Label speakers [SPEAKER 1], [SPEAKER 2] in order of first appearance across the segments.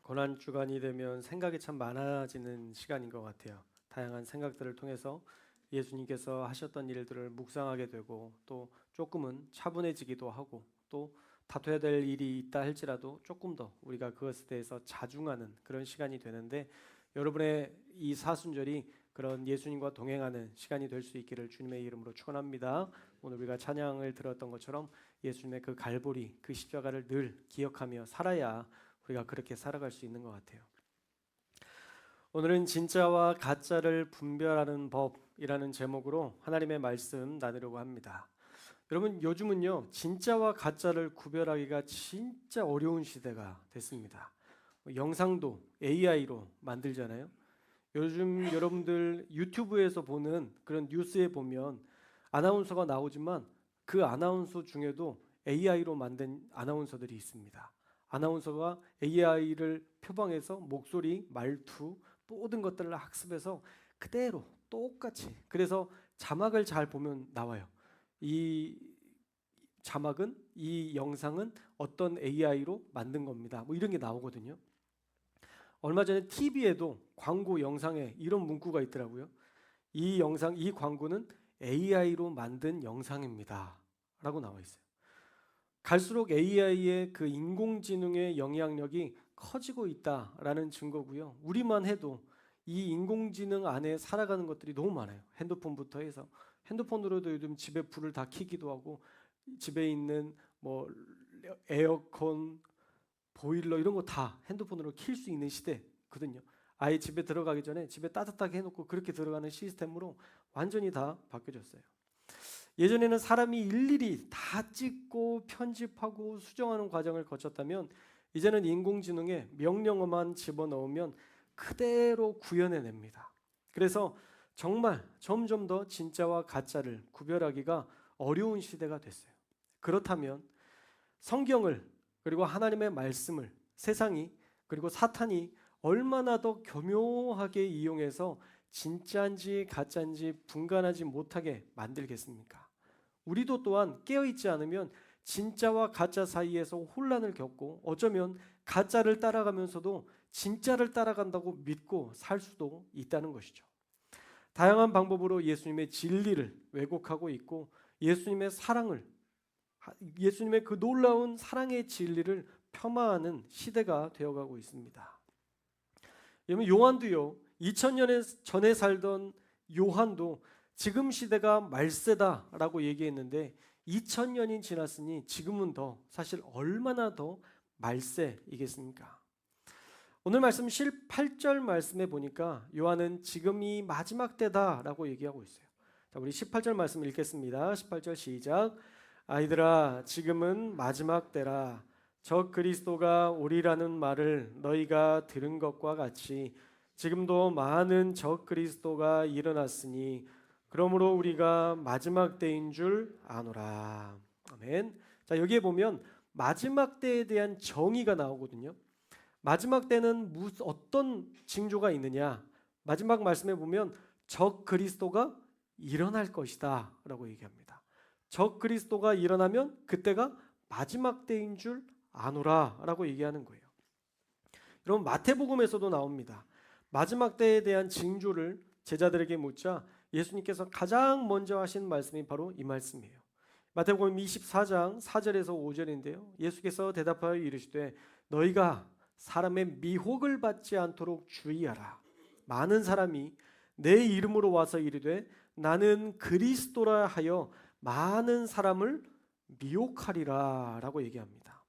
[SPEAKER 1] 고난 주간이 되면 생각이 참 많아지는 시간인 것 같아요. 다양한 생각들을 통해서 예수님께서 하셨던 일들을 묵상하게 되고 또 조금은 차분해지기도 하고 또 다퉈야 될 일이 있다 할지라도 조금 더 우리가 그것에 대해서 자중하는 그런 시간이 되는데 여러분의 이 사순절이 그런 예수님과 동행하는 시간이 될 수 있기를 주님의 이름으로 축원합니다. 오늘 우리가 찬양을 들었던 것처럼 예수님의 그 갈보리, 그 십자가를 늘 기억하며 살아야 우리가 그렇게 살아갈 수 있는 것 같아요. 오늘은 진짜와 가짜를 분별하는 법이라는 제목으로 하나님의 말씀 나누려고 합니다. 여러분, 요즘은요 진짜와 가짜를 구별하기가 진짜 어려운 시대가 됐습니다. 영상도 AI로 만들잖아요. 요즘 여러분들 유튜브에서 보는 그런 뉴스에 보면 아나운서가 나오지만 그 아나운서 중에도 AI로 만든 아나운서들이 있습니다. 아나운서가 AI를 표방해서 목소리, 말투, 모든 것들을 학습해서 그대로 똑같이, 그래서 자막을 잘 보면 나와요. 이 자막은, 이 영상은 어떤 AI로 만든 겁니다. 뭐 이런 게 나오거든요. 얼마 전에 TV에도 광고 영상에 이런 문구가 있더라고요. 이 영상, 이 광고는 AI로 만든 영상입니다 라고 나와 있어요. 갈수록 AI의 그 인공지능의 영향력이 커지고 있다라는 증거고요. 우리만 해도 이 인공지능 안에 살아가는 것들이 너무 많아요. 핸드폰부터 해서 핸드폰으로도 요즘 집에 불을 다 켜기도 하고 집에 있는 뭐 에어컨, 보일러 이런 거 다 핸드폰으로 킬 수 있는 시대거든요. 아예 집에 들어가기 전에 집에 따뜻하게 해놓고 그렇게 들어가는 시스템으로 완전히 다 바뀌어졌어요. 예전에는 사람이 일일이 다 찍고 편집하고 수정하는 과정을 거쳤다면 이제는 인공지능에 명령어만 집어넣으면 그대로 구현해냅니다. 그래서 정말 점점 더 진짜와 가짜를 구별하기가 어려운 시대가 됐어요. 그렇다면 성경을, 그리고 하나님의 말씀을 세상이, 그리고 사탄이 얼마나 더 교묘하게 이용해서 진짜인지 가짜인지 분간하지 못하게 만들겠습니까? 우리도 또한 깨어있지 않으면 진짜와 가짜 사이에서 혼란을 겪고 어쩌면 가짜를 따라가면서도 진짜를 따라간다고 믿고 살 수도 있다는 것이죠. 다양한 방법으로 예수님의 진리를 왜곡하고 있고 예수님의 사랑을, 예수님의 그 놀라운 사랑의 진리를 폄하하는 시대가 되어가고 있습니다. 여러분, 요한도요, 2000년 전에 살던 요한도 지금 시대가 말세다라고 얘기했는데 2000년이 지났으니 지금은 더, 사실 얼마나 더 말세이겠습니까? 오늘 말씀 8절 말씀에 보니까 요한은 지금이 마지막 때다라고 얘기하고 있어요. 자, 우리 18절 말씀 읽겠습니다. 18절 시작. 아이들아, 지금은 마지막 때라. 저 그리스도가 오리라는 말을 너희가 들은 것과 같이 지금도 많은 저 그리스도가 일어났으니 그러므로 우리가 마지막 때인 줄 아노라. 아멘. 자, 여기에 보면 마지막 때에 대한 정의가 나오거든요. 마지막 때는 어떤 징조가 있느냐? 마지막 말씀에 보면 적 그리스도가 일어날 것이다 라고 얘기합니다. 적 그리스도가 일어나면 그때가 마지막 때인 줄 아노라 라고 얘기하는 거예요. 여러분, 마태복음에서도 나옵니다. 마지막 때에 대한 징조를 제자들에게 묻자 예수님께서 가장 먼저 하신 말씀이 바로 이 말씀이에요. 마태복음 24장 4절에서 5절인데요. 예수께서 대답하여 이르시되 너희가 사람의 미혹을 받지 않도록 주의하라. 많은 사람이 내 이름으로 와서 이르되 나는 그리스도라 하여 많은 사람을 미혹하리라 라고 얘기합니다.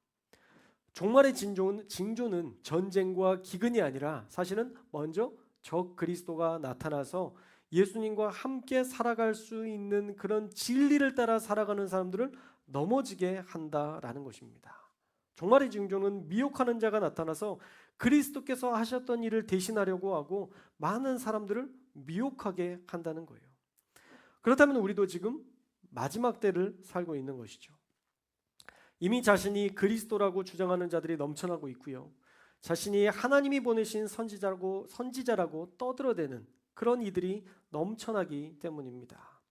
[SPEAKER 1] 종말의 징조는 전쟁과 기근이 아니라 사실은 먼저 적 그리스도가 나타나서 예수님과 함께 살아갈 수 있는 그런 진리를 따라 살아가는 사람들을 넘어지게 한다라는 것입니다. 종말의 징조는 미혹하는 자가 나타나서 그리스도께서 하셨던 일을 대신하려고 하고 많은 사람들을 미혹하게 한다는 거예요. 그렇다면 우리도 지금 마지막 때를 살고 있는 것이죠. 이미 자신이 그리스도라고 주장하는 자들이 넘쳐나고 있고요. 자신이 하나님이 보내신 선지자라고 떠들어대는 그런 이들이 넘쳐나기 때문입니다.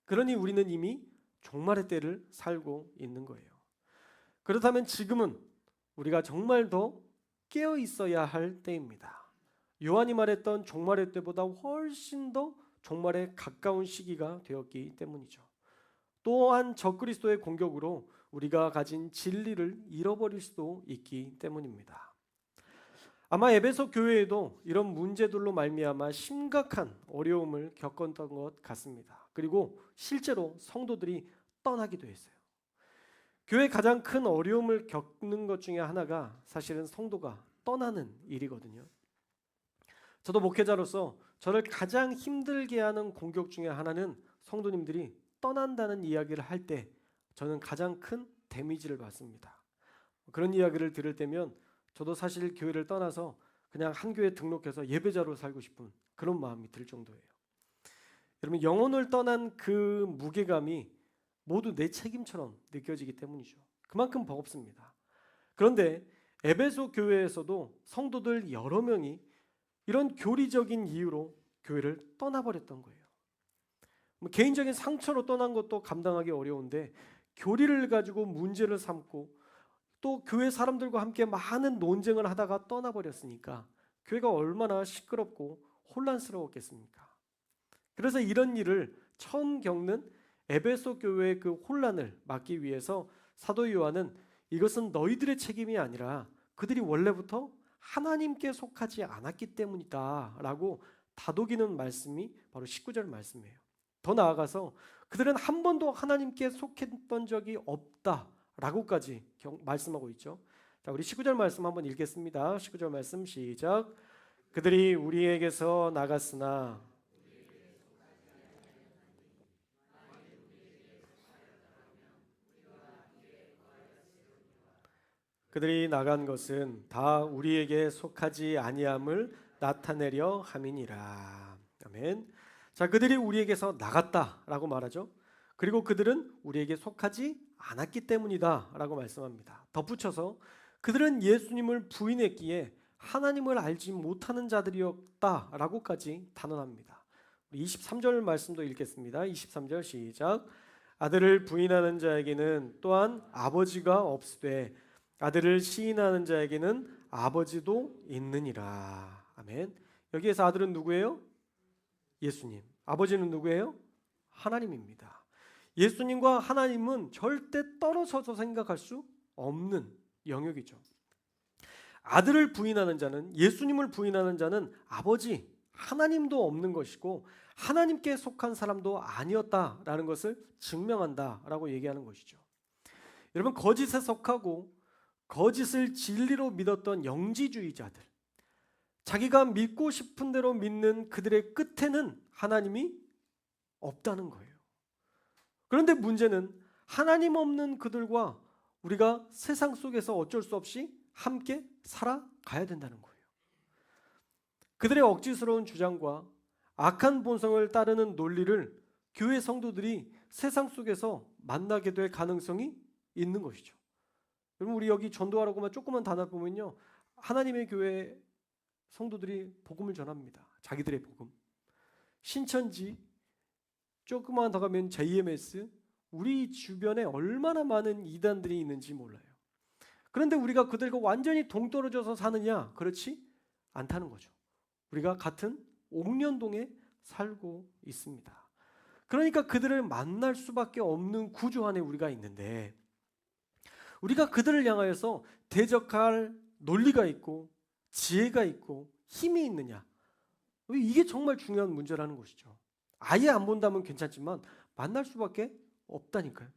[SPEAKER 1] 그러니 우리는 이미 종말의 때를 살고 있는 거예요. 그렇다면 지금은 우리가 정말 더 깨어 있어야 할 때입니다. 요한이 말했던 종말의 때보다 훨씬 더 종말에 가까운 시기가 되었기 때문이죠. 또한 적그리스도의 공격으로 우리가 가진 진리를 잃어버릴 수도 있기 때문입니다. 아마 에베소 교회에도 이런 문제들로 말미암아 심각한 어려움을 겪었던 것 같습니다. 그리고 실제로 성도들이 떠나기도 했어요. 교회 가장 큰 어려움을 겪는 것 중에 하나가 사실은 성도가 떠나는 일이거든요. 저도 목회자로서 저를 가장 힘들게 하는 공격 중에 하나는 성도님들이 떠난다는 이야기를 할 때 저는 가장 큰 데미지를 받습니다. 그런 이야기를 들을 때면 저도 사실 교회를 떠나서 그냥 한 교회에 등록해서 예배자로 살고 싶은 그런 마음이 들 정도예요. 여러분, 영혼을 떠난 그 무게감이 모두 내 책임처럼 느껴지기 때문이죠. 그만큼 버겁습니다. 그런데 에베소 교회에서도 성도들 여러 명이 이런 교리적인 이유로 교회를 떠나버렸던 거예요. 개인적인 상처로 떠난 것도 감당하기 어려운데 교리를 가지고 문제를 삼고 또 교회 사람들과 함께 많은 논쟁을 하다가 떠나버렸으니까 교회가 얼마나 시끄럽고 혼란스러웠겠습니까? 그래서 이런 일을 처음 겪는 에베소 교회의 그 혼란을 막기 위해서 사도 요한은 이것은 너희들의 책임이 아니라 그들이 원래부터 하나님께 속하지 않았기 때문이다 라고 다독이는 말씀이 바로 19절 말씀이에요. 더 나아가서 그들은 한 번도 하나님께 속했던 적이 없다라고까지 말씀하고 있죠. 자, 우리 19절 말씀 한번 읽겠습니다. 19절 말씀 시작. 그들이 우리에게서 나갔으나 그들이 나간 것은 다 우리에게 속하지 아니함을 나타내려 함이니라. 아멘. 자, 그들이 우리에게서 나갔다라고 말하죠. 그리고 그들은 우리에게 속하지 않았기 때문이다라고 말씀합니다. 덧붙여서 그들은 예수님을 부인했기에 하나님을 알지 못하는 자들이었다라고까지 단언합니다. 23절 말씀도 읽겠습니다. 23절 시작. 아들을 부인하는 자에게는 또한 아버지가 없으되 아들을 시인하는 자에게는 아버지도 있느니라. 아멘. 여기에서 아들은 누구예요? 예수님. 아버지는 누구예요? 하나님입니다. 예수님과 하나님은 절대 떨어져서 생각할 수 없는 영역이죠. 아들을 부인하는 자는, 예수님을 부인하는 자는 아버지 하나님도 없는 것이고 하나님께 속한 사람도 아니었다라는 것을 증명한다라고 얘기하는 것이죠. 여러분, 거짓에 속하고 거짓을 진리로 믿었던 영지주의자들, 자기가 믿고 싶은 대로 믿는 그들의 끝에는 하나님이 없다는 거예요. 그런데 문제는 하나님 없는 그들과 우리가 세상 속에서 어쩔 수 없이 함께 살아가야 된다는 거예요. 그들의 억지스러운 주장과 악한 본성을 따르는 논리를 교회 성도들이 세상 속에서 만나게 될 가능성이 있는 것이죠. 여러분, 우리 여기 전도하라고만 조금만 단어 보면요, 하나님의 교회 성도들이 복음을 전합니다. 자기들의 복음. 신천지, 조금만 더 가면 JMS, 우리 주변에 얼마나 많은 이단들이 있는지 몰라요. 그런데 우리가 그들과 완전히 동떨어져서 사느냐? 그렇지 않다는 거죠. 우리가 같은 옥년동에 살고 있습니다. 그러니까 그들을 만날 수밖에 없는 구조 안에 우리가 있는데, 우리가 그들을 향하여서 대적할 논리가 있고 지혜가 있고 힘이 있느냐? 이게 정말 중요한 문제라는 것이죠. 아예 안 본다면 괜찮지만 만날 수밖에 없다니까요.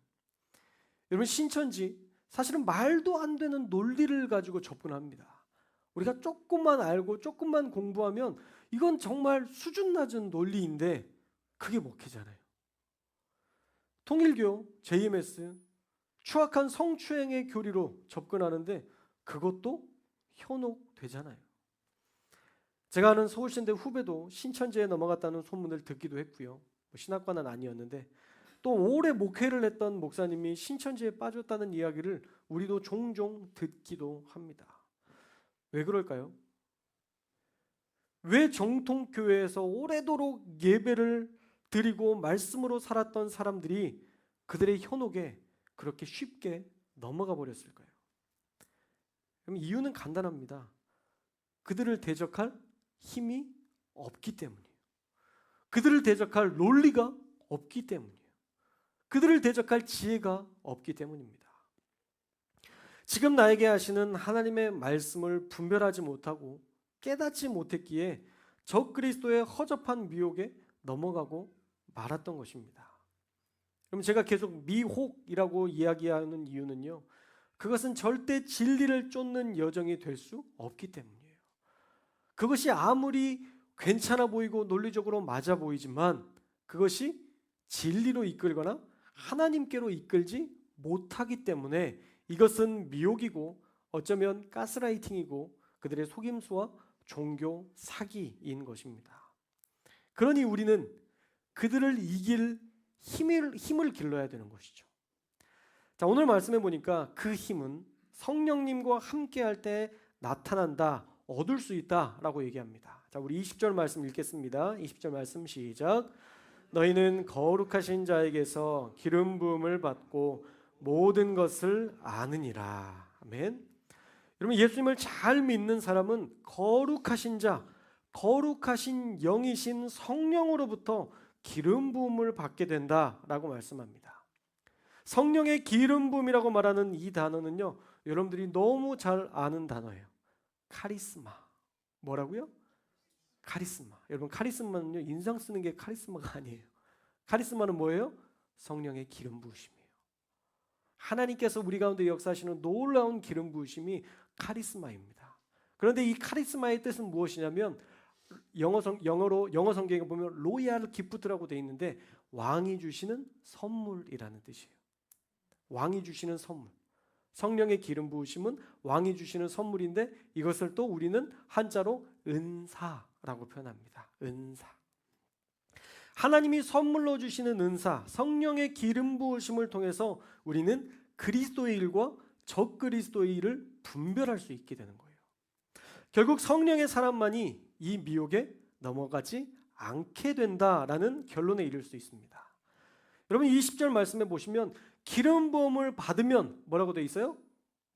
[SPEAKER 1] 여러분, 신천지 사실은 말도 안 되는 논리를 가지고 접근합니다. 우리가 조금만 알고 조금만 공부하면 이건 정말 수준 낮은 논리인데 그게 먹히잖아요. 통일교, JMS, 추악한 성추행의 교리로 접근하는데 그것도 현혹되잖아요. 제가 아는 서울신대 후배도 신천지에 넘어갔다는 소문을 듣기도 했고요. 신학과는 아니었는데 또 오래 목회를 했던 목사님이 신천지에 빠졌다는 이야기를 우리도 종종 듣기도 합니다. 왜 그럴까요? 왜 정통교회에서 오래도록 예배를 드리고 말씀으로 살았던 사람들이 그들의 현혹에 그렇게 쉽게 넘어가 버렸을까요? 그럼 이유는 간단합니다. 그들을 대적할 힘이 없기 때문이에요. 그들을 대적할 논리가 없기 때문이에요. 그들을 대적할 지혜가 없기 때문입니다. 지금 나에게 하시는 하나님의 말씀을 분별하지 못하고 깨닫지 못했기에 적그리스도의 허접한 미혹에 넘어가고 말았던 것입니다. 그럼 제가 계속 미혹이라고 이야기하는 이유는요, 그것은 절대 진리를 쫓는 여정이 될 수 없기 때문이에요. 그것이 아무리 괜찮아 보이고 논리적으로 맞아 보이지만 그것이 진리로 이끌거나 하나님께로 이끌지 못하기 때문에 이것은 미혹이고 어쩌면 가스라이팅이고 그들의 속임수와 종교 사기인 것입니다. 그러니 우리는 그들을 이길 힘을 길러야 되는 것이죠. 자, 오늘 말씀해 보니까 그 힘은 성령님과 함께할 때 나타난다, 얻을 수 있다라고 얘기합니다. 자, 우리 20절 말씀 읽겠습니다. 20절 말씀 시작. 너희는 거룩하신 자에게서 기름 부음을 받고 모든 것을 아느니라. 아멘. 여러분, 예수님을 잘 믿는 사람은 거룩하신 자, 거룩하신 영이신 성령으로부터 기름 부음을 받게 된다라고 말씀합니다. 성령의 기름 부음이라고 말하는 이 단어는요, 여러분들이 너무 잘 아는 단어예요. 카리스마. 뭐라고요? 카리스마. 여러분, 카리스마는요, 인상 쓰는 게 카리스마가 아니에요. 카리스마는 뭐예요? 성령의 기름 부으심이에요. 하나님께서 우리 가운데 역사하시는 놀라운 기름 부으심이 카리스마입니다. 그런데 이 카리스마의 뜻은 무엇이냐면 영어 성경에 보면 로얄 기프트라고 되어 있는데 왕이 주시는 선물이라는 뜻이에요. 왕이 주시는 선물. 성령의 기름 부으심은 왕이 주시는 선물인데 이것을 또 우리는 한자로 은사라고 표현합니다. 은사. 하나님이 선물로 주시는 은사, 성령의 기름 부으심을 통해서 우리는 그리스도의 일과 적그리스도의 일을 분별할 수 있게 되는 거예요. 결국 성령의 사람만이 이 미혹에 넘어가지 않게 된다라는 결론에 이를 수 있습니다. 여러분, 20절 말씀에 보시면 기름 부음을 받으면 뭐라고 되어 있어요?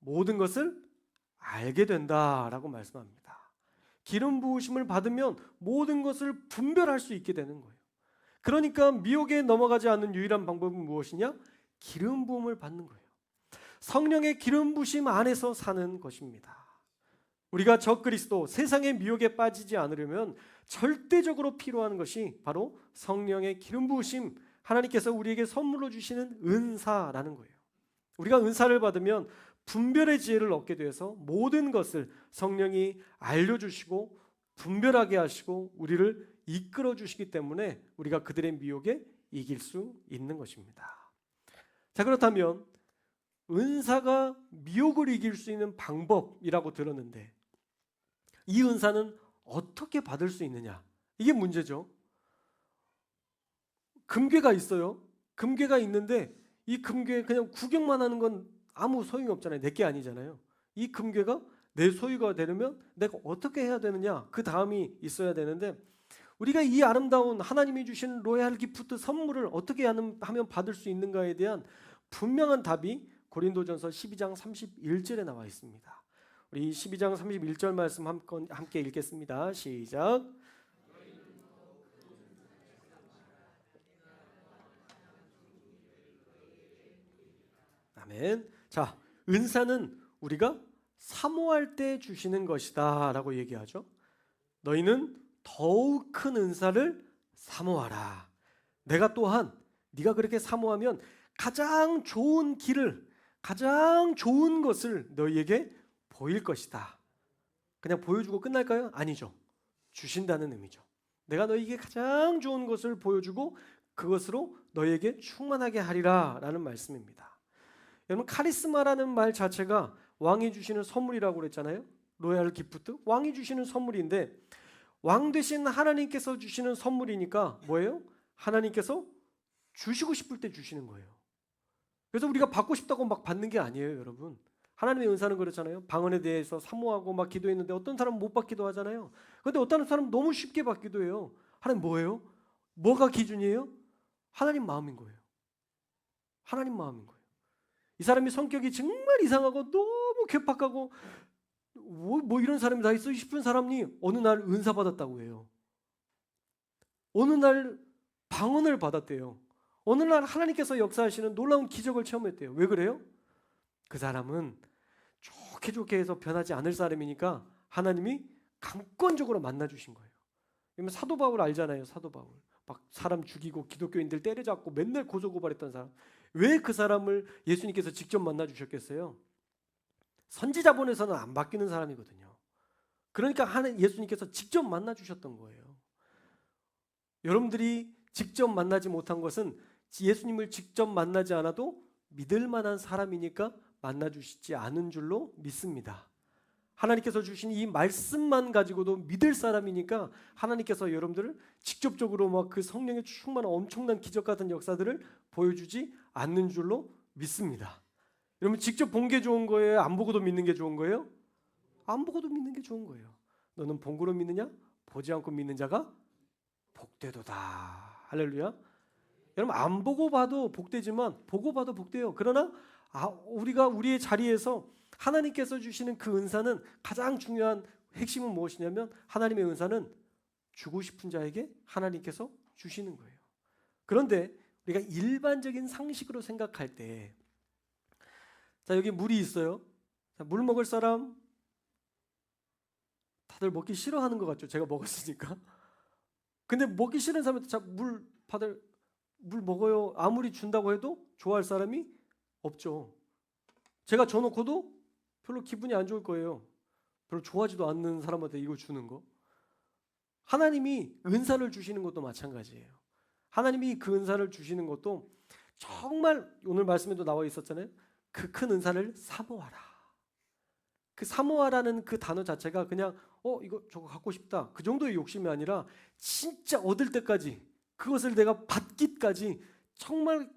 [SPEAKER 1] 모든 것을 알게 된다라고 말씀합니다. 기름 부으심을 받으면 모든 것을 분별할 수 있게 되는 거예요. 그러니까 미혹에 넘어가지 않는 유일한 방법은 무엇이냐? 기름 부음을 받는 거예요. 성령의 기름 부으심 안에서 사는 것입니다. 우리가 적그리스도, 세상의 미혹에 빠지지 않으려면 절대적으로 필요한 것이 바로 성령의 기름 부으심, 하나님께서 우리에게 선물로 주시는 은사라는 거예요. 우리가 은사를 받으면 분별의 지혜를 얻게 되어서 모든 것을 성령이 알려주시고 분별하게 하시고 우리를 이끌어 주시기 때문에 우리가 그들의 미혹에 이길 수 있는 것입니다. 자, 그렇다면 은사가 미혹을 이길 수 있는 방법이라고 들었는데 이 은사는 어떻게 받을 수 있느냐? 이게 문제죠. 금괴가 있어요. 금괴가 있는데 이 금괴 그냥 구경만 하는 건 아무 소용이 없잖아요. 내게 아니잖아요. 이 금괴가 내 소유가 되려면 내가 어떻게 해야 되느냐? 그 다음이 있어야 되는데 우리가 이 아름다운 하나님이 주신 로얄 기프트 선물을 어떻게 하면 받을 수 있는가에 대한 분명한 답이 고린도전서 12장 31절에 나와 있습니다. 우리 12장 31절 말씀 함께 읽겠습니다. 시작. 아멘. 자, 은사는 우리가 사모할 때 주시는 것이다 라고 얘기하죠. 너희는 더욱 큰 은사를 사모하라. 내가 또한 네가 그렇게 사모하면 가장 좋은 길을, 가장 좋은 것을 너희에게 보일 것이다. 그냥 보여주고 끝날까요? 아니죠. 주신다는 의미죠. 내가 너희에게 가장 좋은 것을 보여주고 그것으로 너희에게 충만하게 하리라 라는 말씀입니다. 여러분, 카리스마라는 말 자체가 왕이 주시는 선물이라고 그랬잖아요. 로얄 기프트, 왕이 주시는 선물인데 왕 되신 하나님께서 주시는 선물이니까 뭐예요? 하나님께서 주시고 싶을 때 주시는 거예요. 그래서 우리가 받고 싶다고 막 받는 게 아니에요, 여러분. 하나님의 은사는 그렇잖아요. 방언에 대해서 사모하고 막 기도했는데 어떤 사람은 못 받기도 하잖아요. 그런데 어떤 사람은 너무 쉽게 받기도 해요. 하나님 뭐예요? 뭐가 기준이에요? 하나님 마음인 거예요. 하나님 마음인 거예요. 이 사람이 성격이 정말 이상하고 너무 괴팍하고 뭐 이런 사람이 다 있어 싶은 사람이 어느 날 은사 받았다고 해요. 어느 날 방언을 받았대요. 어느 날 하나님께서 역사하시는 놀라운 기적을 체험했대요. 왜 그래요? 그 사람은 좋게 해서 변하지 않을 사람이니까 하나님이 강권적으로 만나주신 거예요. 그러면 사도 바울 알잖아요. 사도 바울 막 사람 죽이고 기독교인들 때려잡고 맨날 고소고발했던 사람. 왜 그 사람을 예수님께서 직접 만나주셨겠어요? 선지자본에서는 안 바뀌는 사람이거든요. 그러니까 예수님께서 직접 만나주셨던 거예요. 여러분들이 직접 만나지 못한 것은 예수님을 직접 만나지 않아도 믿을 만한 사람이니까 만나주시지 않은 줄로 믿습니다. 하나님께서 주신 이 말씀만 가지고도 믿을 사람이니까 하나님께서 여러분들을 직접적으로 막 그 성령의 충만한 엄청난 기적 같은 역사들을 보여주지 않는 줄로 믿습니다. 여러분 직접 본 게 좋은 거예요? 안 보고도 믿는 게 좋은 거예요? 안 보고도 믿는 게 좋은 거예요. 너는 본 거로 믿느냐? 보지 않고 믿는 자가 복되도다. 할렐루야. 여러분 안 보고 봐도 복되지만 보고 봐도 복돼요. 그러나 우리가 우리의 자리에서 하나님께서 주시는 그 은사는 가장 중요한 핵심은 무엇이냐면 하나님의 은사는 주고 싶은 자에게 하나님께서 주시는 거예요. 그런데 우리가 일반적인 상식으로 생각할 때 자 여기 물이 있어요. 자, 물 먹을 사람 다들 먹기 싫어하는 것 같죠? 제가 먹었으니까. 근데 먹기 싫은 사람한테 자, 물 먹어요. 아무리 준다고 해도 좋아할 사람이 없죠. 제가 줘놓고도 별로 기분이 안 좋을 거예요. 별로 좋아하지도 않는 사람한테 이거 주는 거. 하나님이 은사를 주시는 것도 마찬가지예요. 하나님이 그 은사를 주시는 것도 정말 오늘 말씀에도 나와 있었잖아요. 그 큰 은사를 사모하라. 그 사모하라는 그 단어 자체가 그냥 이거 저거 갖고 싶다. 그 정도의 욕심이 아니라 진짜 얻을 때까지 그것을 내가 받기까지 정말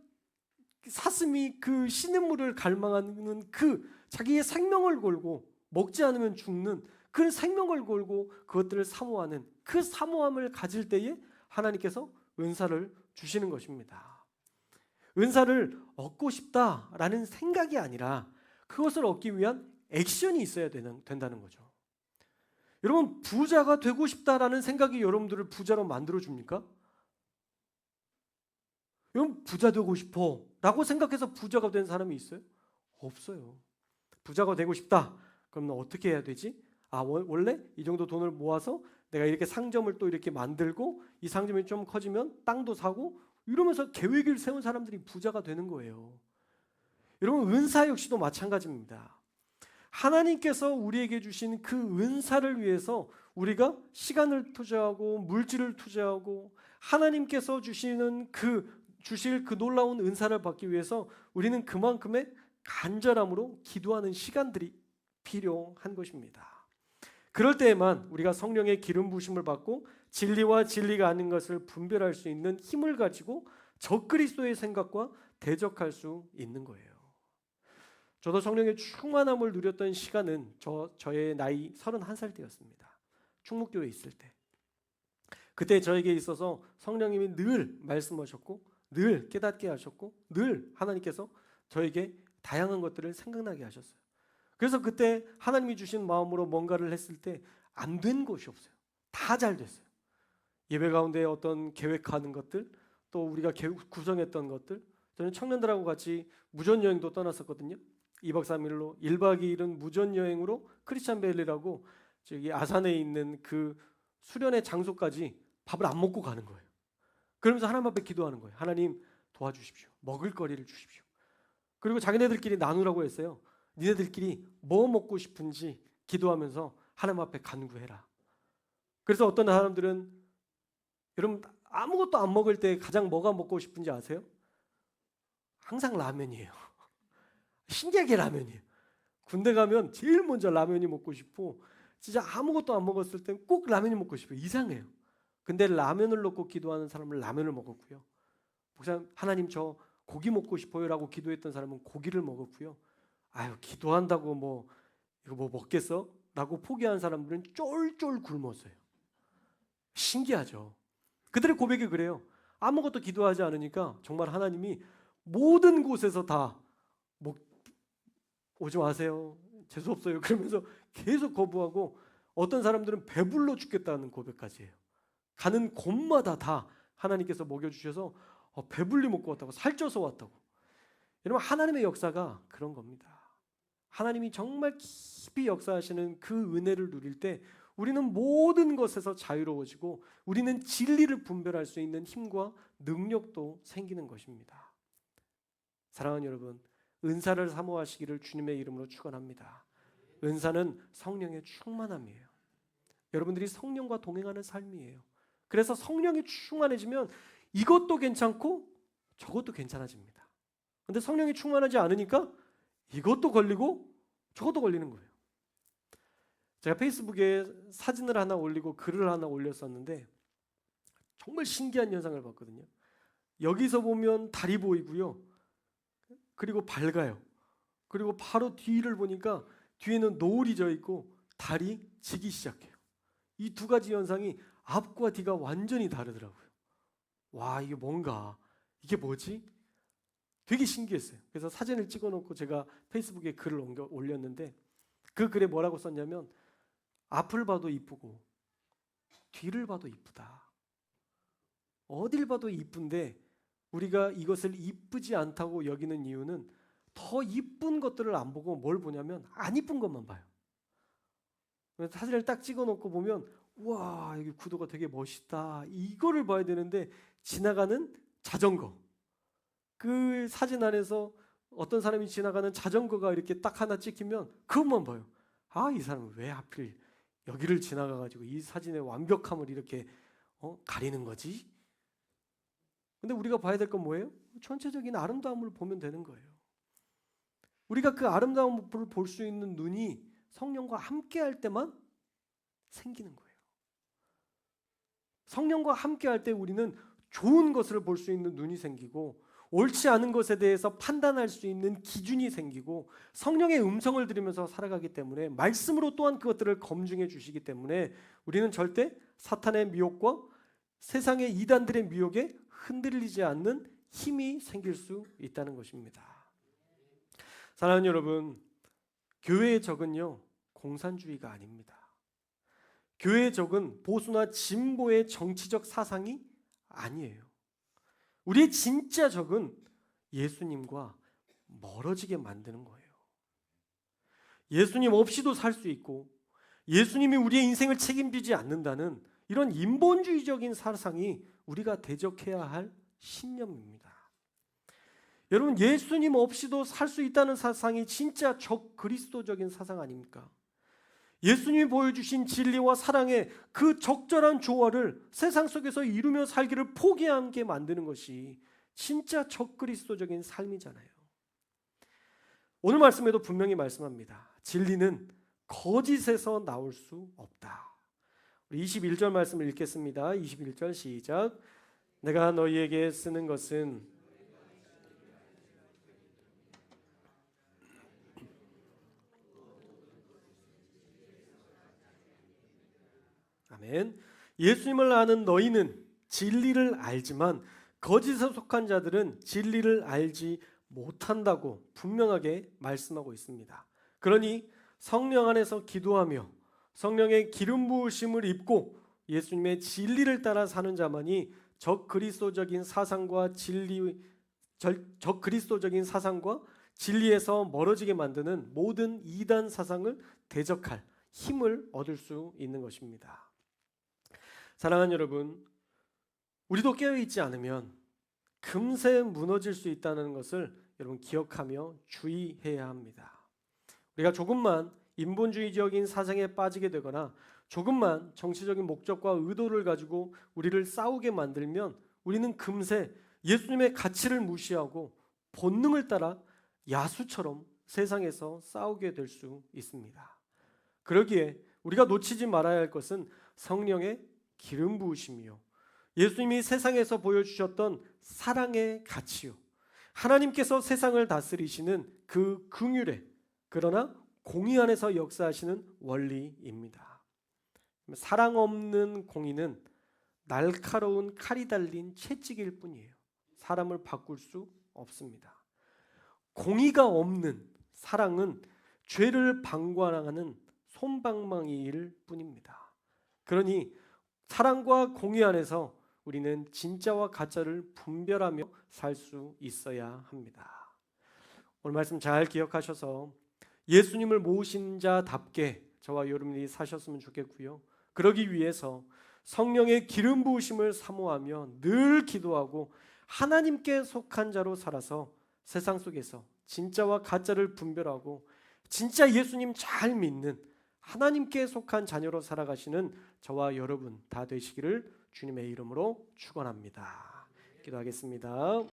[SPEAKER 1] 사슴이 그 시냇물을 갈망하는 그 자기의 생명을 걸고 먹지 않으면 죽는 그 생명을 걸고 그것들을 사모하는 그 사모함을 가질 때에 하나님께서 은사를 주시는 것입니다. 은사를 얻고 싶다라는 생각이 아니라 그것을 얻기 위한 액션이 있어야 된다는 거죠. 여러분 부자가 되고 싶다라는 생각이 여러분들을 부자로 만들어줍니까? 여러분 부자 되고 싶어 라고 생각해서 부자가 된 사람이 있어요? 없어요. 부자가 되고 싶다. 그러면 어떻게 해야 되지? 원래 이 정도 돈을 모아서 내가 이렇게 상점을 또 이렇게 만들고 이 상점이 좀 커지면 땅도 사고 이러면서 계획을 세운 사람들이 부자가 되는 거예요. 여러분 은사 역시도 마찬가지입니다. 하나님께서 우리에게 주신 그 은사를 위해서 우리가 시간을 투자하고 물질을 투자하고 하나님께서 주실 그 놀라운 은사를 받기 위해서 우리는 그만큼의 간절함으로 기도하는 시간들이 필요한 것입니다. 그럴 때에만 우리가 성령의 기름 부으심을 받고 진리와 진리가 아닌 것을 분별할 수 있는 힘을 가지고 적그리스도의 생각과 대적할 수 있는 거예요. 저도 성령의 충만함을 누렸던 시간은 저의 나이 31살 때였습니다. 충무교회에 있을 때. 그때 저에게 있어서 성령님이 늘 말씀하셨고 늘 깨닫게 하셨고 늘 하나님께서 저에게 다양한 것들을 생각나게 하셨어요. 그래서 그때 하나님이 주신 마음으로 뭔가를 했을 때 안 된 것이 없어요. 다 잘 됐어요. 예배 가운데 어떤 계획하는 것들 또 우리가 구성했던 것들 저는 청년들하고 같이 무전여행도 떠났었거든요. 2박 3일로 1박 2일은 무전여행으로 크리스찬밸리라고 저기 아산에 있는 그 수련의 장소까지 밥을 안 먹고 가는 거예요. 그러면서 하나님 앞에 기도하는 거예요. 하나님 도와주십시오. 먹을 거리를 주십시오. 그리고 자기네들끼리 나누라고 했어요. 니네들끼리 뭐 먹고 싶은지 기도하면서 하나님 앞에 간구해라. 그래서 어떤 사람들은 여러분 아무것도 안 먹을 때 가장 뭐가 먹고 싶은지 아세요? 항상 라면이에요. 신기하게 라면이에요. 군대 가면 제일 먼저 라면이 먹고 싶고 진짜 아무것도 안 먹었을 땐 꼭 라면이 먹고 싶어요. 이상해요. 근데 라면을 놓고 기도하는 사람은 라면을 먹었고요. 목사님 하나님 저 고기 먹고 싶어요 라고 기도했던 사람은 고기를 먹었고요. 기도한다고 이거 먹겠어? 라고 포기한 사람들은 쫄쫄 굶었어요. 신기하죠. 그들의 고백이 그래요. 아무것도 기도하지 않으니까 정말 하나님이 모든 곳에서 다 오지 마세요. 재수 없어요. 그러면서 계속 거부하고 어떤 사람들은 배불러 죽겠다는 고백까지 해요. 가는 곳마다 다 하나님께서 먹여주셔서 배불리 먹고 왔다고, 살쪄서 왔다고. 여러분, 하나님의 역사가 그런 겁니다. 하나님이 정말 깊이 역사하시는 그 은혜를 누릴 때 우리는 모든 것에서 자유로워지고 우리는 진리를 분별할 수 있는 힘과 능력도 생기는 것입니다. 사랑하는 여러분, 은사를 사모하시기를 주님의 이름으로 축원합니다. 은사는 성령의 충만함이에요. 여러분들이 성령과 동행하는 삶이에요. 그래서 성령이 충만해지면 이것도 괜찮고 저것도 괜찮아집니다. 근데 성령이 충만하지 않으니까 이것도 걸리고 저것도 걸리는 거예요. 제가 페이스북에 사진을 하나 올리고 글을 하나 올렸었는데 정말 신기한 현상을 봤거든요. 여기서 보면 달이 보이고요. 그리고 밝아요. 그리고 바로 뒤를 보니까 뒤에는 노을이 져 있고 달이 지기 시작해요. 이 두 가지 현상이 앞과 뒤가 완전히 다르더라고요. 와, 이게 뭔가, 이게 뭐지? 되게 신기했어요. 그래서 사진을 찍어놓고 제가 페이스북에 글을 올렸는데 그 글에 뭐라고 썼냐면, 앞을 봐도 이쁘고 뒤를 봐도 이쁘다. 어딜 봐도 이쁜데 우리가 이것을 이쁘지 않다고 여기는 이유는 더 이쁜 것들을 안 보고 뭘 보냐면 안 이쁜 것만 봐요. 사진을 딱 찍어놓고 보면 와, 여기 구도가 되게 멋있다, 이거를 봐야 되는데 지나가는 자전거, 그 사진 안에서 어떤 사람이 지나가는 자전거가 이렇게 딱 하나 찍히면 그것만 봐요. 아, 이 사람은 왜 하필 여기를 지나가가지고 이 사진의 완벽함을 이렇게 가리는 거지? 근데 우리가 봐야 될 건 뭐예요? 전체적인 아름다움을 보면 되는 거예요. 우리가 그 아름다움을 볼 수 있는 눈이 성령과 함께 할 때만 생기는 거예요. 성령과 함께 할 때 우리는 좋은 것을 볼 수 있는 눈이 생기고 옳지 않은 것에 대해서 판단할 수 있는 기준이 생기고 성령의 음성을 들으면서 살아가기 때문에, 말씀으로 또한 그것들을 검증해 주시기 때문에 우리는 절대 사탄의 미혹과 세상의 이단들의 미혹에 흔들리지 않는 힘이 생길 수 있다는 것입니다. 사랑하는 여러분, 교회의 적은요, 공산주의가 아닙니다. 교회의 적은 보수나 진보의 정치적 사상이 아니에요. 우리의 진짜 적은 예수님과 멀어지게 만드는 거예요. 예수님 없이도 살 수 있고 예수님이 우리의 인생을 책임지지 않는다는 이런 인본주의적인 사상이 우리가 대적해야 할 신념입니다. 여러분, 예수님 없이도 살 수 있다는 사상이 진짜 적 그리스도적인 사상 아닙니까? 예수님이 보여주신 진리와 사랑의 그 적절한 조화를 세상 속에서 이루며 살기를 포기하게 만드는 것이 진짜 적그리스도적인 삶이잖아요. 오늘 말씀에도 분명히 말씀합니다. 진리는 거짓에서 나올 수 없다. 우리 21절 말씀을 읽겠습니다. 21절 시작. 내가 너희에게 쓰는 것은 아멘. 예수님을 아는 너희는 진리를 알지만 거짓에 속한 자들은 진리를 알지 못한다고 분명하게 말씀하고 있습니다. 그러니 성령 안에서 기도하며 성령의 기름 부으심을 입고 예수님의 진리를 따라 사는 자만이 적그리스도적인 사상과 진리에서 멀어지게 만드는 모든 이단 사상을 대적할 힘을 얻을 수 있는 것입니다. 사랑하는 여러분, 우리도 깨어있지 않으면 금세 무너질 수 있다는 것을 여러분 기억하며 주의해야 합니다. 우리가 조금만 인본주의적인 사상에 빠지게 되거나 조금만 정치적인 목적과 의도를 가지고 우리를 싸우게 만들면 우리는 금세 예수님의 가치를 무시하고 본능을 따라 야수처럼 세상에서 싸우게 될 수 있습니다. 그러기에 우리가 놓치지 말아야 할 것은 성령의 기름 부으심이요, 예수님이 세상에서 보여주셨던 사랑의 가치요, 하나님께서 세상을 다스리시는 그 긍휼의 그러나 공의 안에서 역사하시는 원리입니다. 사랑 없는 공의는 날카로운 칼이 달린 채찍일 뿐이에요. 사람을 바꿀 수 없습니다. 공의가 없는 사랑은 죄를 방관하는 솜방망이일 뿐입니다. 그러니 사랑과 공의 안에서 우리는 진짜와 가짜를 분별하며 살 수 있어야 합니다. 오늘 말씀 잘 기억하셔서 예수님을 모신 자답게 저와 여러분이 사셨으면 좋겠고요. 그러기 위해서 성령의 기름 부으심을 사모하며 늘 기도하고 하나님께 속한 자로 살아서 세상 속에서 진짜와 가짜를 분별하고 진짜 예수님 잘 믿는 하나님께 속한 자녀로 살아가시는 저와 여러분 다 되시기를 주님의 이름으로 축원합니다. 기도하겠습니다.